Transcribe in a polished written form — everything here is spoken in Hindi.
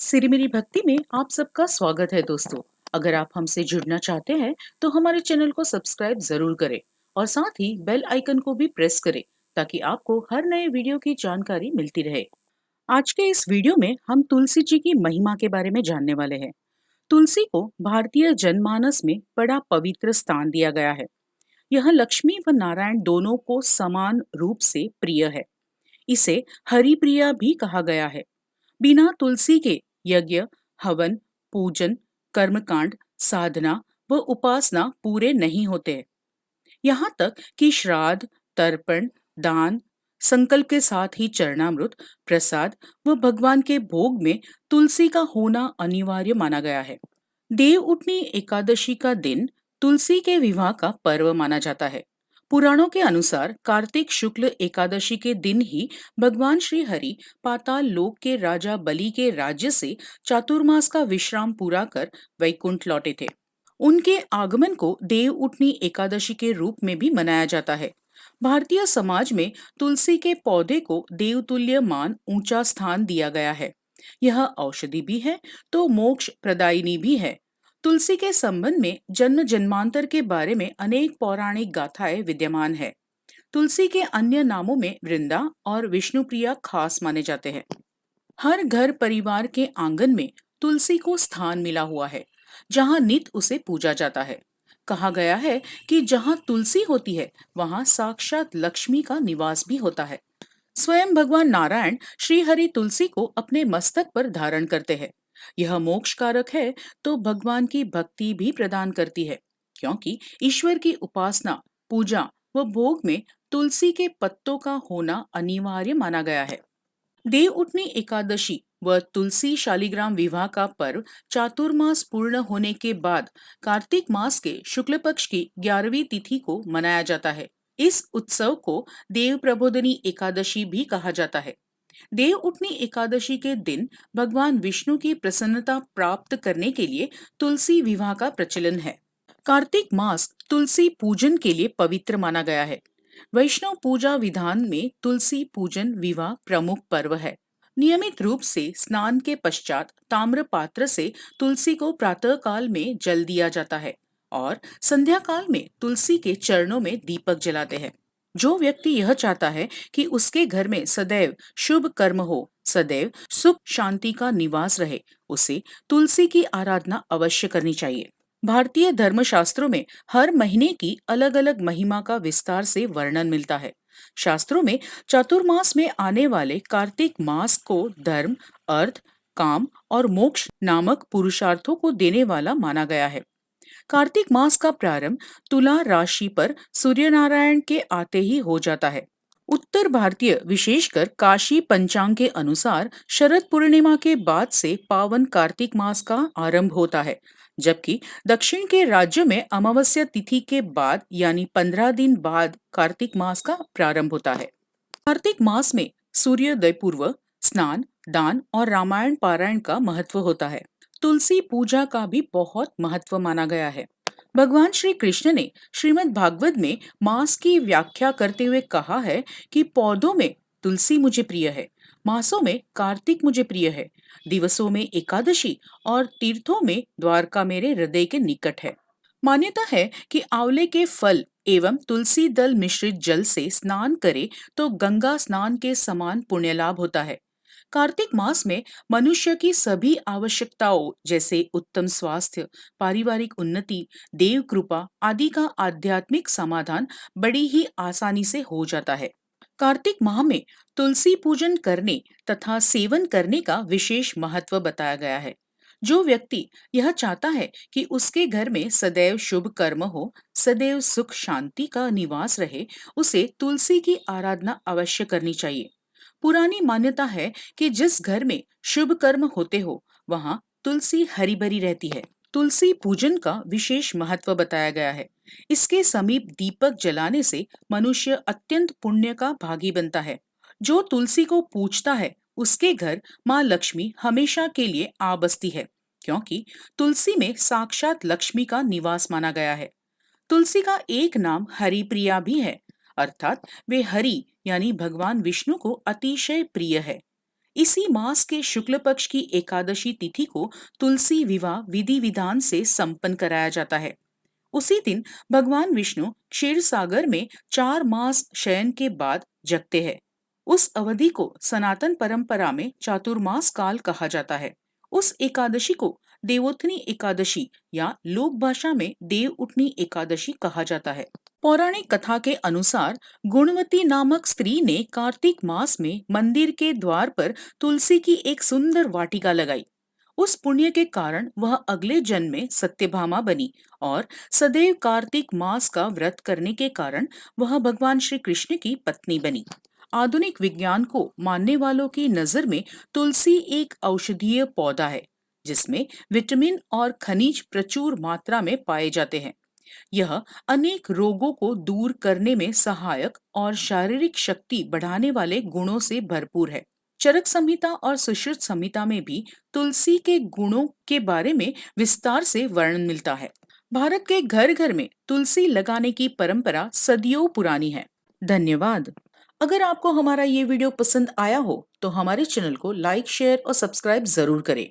सिरी भक्ति में आप सबका स्वागत है दोस्तों। अगर आप हमसे जुड़ना चाहते हैं तो हमारे चैनल को सब्सक्राइब जरूर करें और साथ ही बेल आइकन को भी प्रेस करें ताकि आपको हर नए वीडियो की जानकारी मिलती रहे। आज के इस वीडियो में हम तुलसी जी की महिमा के बारे में जानने वाले हैं। तुलसी को भारतीय जनमानस में बड़ा पवित्र स्थान दिया गया है। यह लक्ष्मी व नारायण दोनों को समान रूप से प्रिय है। इसे हरिप्रिया भी कहा गया है। बिना तुलसी के यज्ञ, हवन, पूजन, कर्मकांड, साधना व उपासना पूरे नहीं होते। यहाँ तक कि श्राद्ध, तर्पण, दान, संकल्प के साथ ही चरणामृत, प्रसाद व भगवान के भोग में तुलसी का होना अनिवार्य माना गया है। देव उठनी एकादशी का दिन तुलसी के विवाह का पर्व माना जाता है। पुराणों के अनुसार कार्तिक शुक्ल एकादशी के दिन ही भगवान श्री हरि पाताल लोक के राजा बलि के राज्य से चातुर्मास का विश्राम पूरा कर वैकुंठ लौटे थे। उनके आगमन को देव उठनी एकादशी के रूप में भी मनाया जाता है। भारतीय समाज में तुलसी के पौधे को देवतुल्य मान ऊंचा स्थान दिया गया है। यह औषधि भी है तो मोक्ष प्रदायिनी भी है। तुलसी के संबंध में जन्म जन्मांतर के बारे में अनेक पौराणिक गाथाएं विद्यमान है। तुलसी के अन्य नामों में वृंदा और विष्णुप्रिया खास माने जाते हैं। हर घर परिवार के आंगन में तुलसी को स्थान मिला हुआ है, जहां नित उसे पूजा जाता है। कहा गया है कि जहां तुलसी होती है वहां साक्षात लक्ष्मी का निवास भी होता है। स्वयं भगवान नारायण श्री हरि तुलसी को अपने मस्तक पर धारण करते हैं। यह मोक्ष कारक है तो भगवान की भक्ति भी प्रदान करती है, क्योंकि ईश्वर की उपासना, पूजा व भोग में तुलसी के पत्तों का होना अनिवार्य माना गया है। देव उठनी एकादशी व तुलसी शालिग्राम विवाह का पर्व चातुर्मास पूर्ण होने के बाद कार्तिक मास के शुक्ल पक्ष की 11वीं तिथि को मनाया जाता है। इस उत्सव को देव प्रबोधनी एकादशी भी कहा जाता है। देव उठनी एकादशी के दिन भगवान विष्णु की प्रसन्नता प्राप्त करने के लिए तुलसी विवाह का प्रचलन है। कार्तिक मास तुलसी पूजन के लिए पवित्र माना गया है। वैष्णव पूजा विधान में तुलसी पूजन विवाह प्रमुख पर्व है। नियमित रूप से स्नान के पश्चात ताम्र पात्र से तुलसी को प्रातः काल में जल दिया जाता है और संध्या काल में तुलसी के चरणों में दीपक जलाते हैं। जो व्यक्ति यह चाहता है कि उसके घर में सदैव शुभ कर्म हो, सदैव सुख शांति का निवास रहे, उसे तुलसी की आराधना अवश्य करनी चाहिए। भारतीय धर्मशास्त्रों में हर महीने की अलग अलग महिमा का विस्तार से वर्णन मिलता है। शास्त्रों में चातुर्मास में आने वाले कार्तिक मास को धर्म, अर्थ, काम और मोक्ष नामक पुरुषार्थों को देने वाला माना गया है। कार्तिक मास का प्रारंभ तुला राशि पर सूर्य नारायण के आते ही हो जाता है। उत्तर भारतीय विशेषकर काशी पंचांग के अनुसार शरद पूर्णिमा के बाद से पावन कार्तिक मास का आरंभ होता है, जबकि दक्षिण के राज्यों में अमावस्या तिथि के बाद यानी 15 दिन बाद कार्तिक मास का प्रारंभ होता है। कार्तिक मास में सूर्योदय पूर्व स्नान, दान और रामायण पारायण का महत्व होता है। तुलसी पूजा का भी बहुत महत्व माना गया है। भगवान श्री कृष्ण ने श्रीमद् भागवत में मास की व्याख्या करते हुए कहा है कि पौधों में तुलसी मुझे प्रिय है, मासों में कार्तिक मुझे प्रिय है, दिवसों में एकादशी और तीर्थों में द्वारका मेरे हृदय के निकट है। मान्यता है कि आंवले के फल एवं तुलसी दल मिश्रित जल से स्नान करे तो गंगा स्नान के समान पुण्य लाभ होता है। कार्तिक मास में मनुष्य की सभी आवश्यकताओं जैसे उत्तम स्वास्थ्य, पारिवारिक उन्नति, देव कृपा आदि का आध्यात्मिक समाधान बड़ी ही आसानी से हो जाता है। कार्तिक माह में तुलसी पूजन करने तथा सेवन करने का विशेष महत्व बताया गया है। जो व्यक्ति यह चाहता है कि उसके घर में सदैव शुभ कर्म हो, सदैव सुख शांति का निवास रहे, उसे तुलसी की आराधना अवश्य करनी चाहिए। पुरानी मान्यता है कि जिस घर में शुभ कर्म होते हो वहां तुलसी हरी भरी रहती है। तुलसी पूजन का विशेष महत्व बताया गया है। इसके समीप दीपक जलाने से मनुष्य अत्यंत पुण्य का भागी बनता है। जो तुलसी को पूजता है उसके घर माँ लक्ष्मी हमेशा के लिए आ बसती है, क्योंकि तुलसी में साक्षात लक्ष्मी का निवास माना गया है। तुलसी का एक नाम हरिप्रिया भी है, अर्थात वे हरि यानी भगवान विष्णु को अतिशय प्रिय है। इसी मास के शुक्ल पक्ष की एकादशी तिथि को तुलसी विवाह विधि विधान से संपन्न कराया जाता है। उसी दिन भगवान विष्णु क्षीर सागर में 4 मास शयन के बाद जगते हैं। उस अवधि को सनातन परंपरा में चातुर्मास काल कहा जाता है। उस एकादशी को देवोत्थनी एकादशी या लोक भाषा में देव उठनी एकादशी कहा जाता है। पौराणिक कथा के अनुसार गुणवती नामक स्त्री ने कार्तिक मास में मंदिर के द्वार पर तुलसी की एक सुंदर वाटिका लगाई। उस पुण्य के कारण वह अगले जन्म में सत्यभामा बनी और सदैव कार्तिक मास का व्रत करने के कारण वह भगवान श्री कृष्ण की पत्नी बनी। आधुनिक विज्ञान को मानने वालों की नजर में तुलसी एक औषधीय पौधा है, जिसमें विटामिन और खनिज प्रचुर मात्रा में पाए जाते हैं। यह अनेक रोगों को दूर करने में सहायक और शारीरिक शक्ति बढ़ाने वाले गुणों से भरपूर है। चरक संहिता और सुश्रुत संहिता में भी तुलसी के गुणों के बारे में विस्तार से वर्णन मिलता है। भारत के घर घर में तुलसी लगाने की परंपरा सदियों पुरानी है। धन्यवाद। अगर आपको हमारा ये वीडियो पसंद आया हो तो हमारे चैनल को लाइक, शेयर और सब्सक्राइब जरूर करें।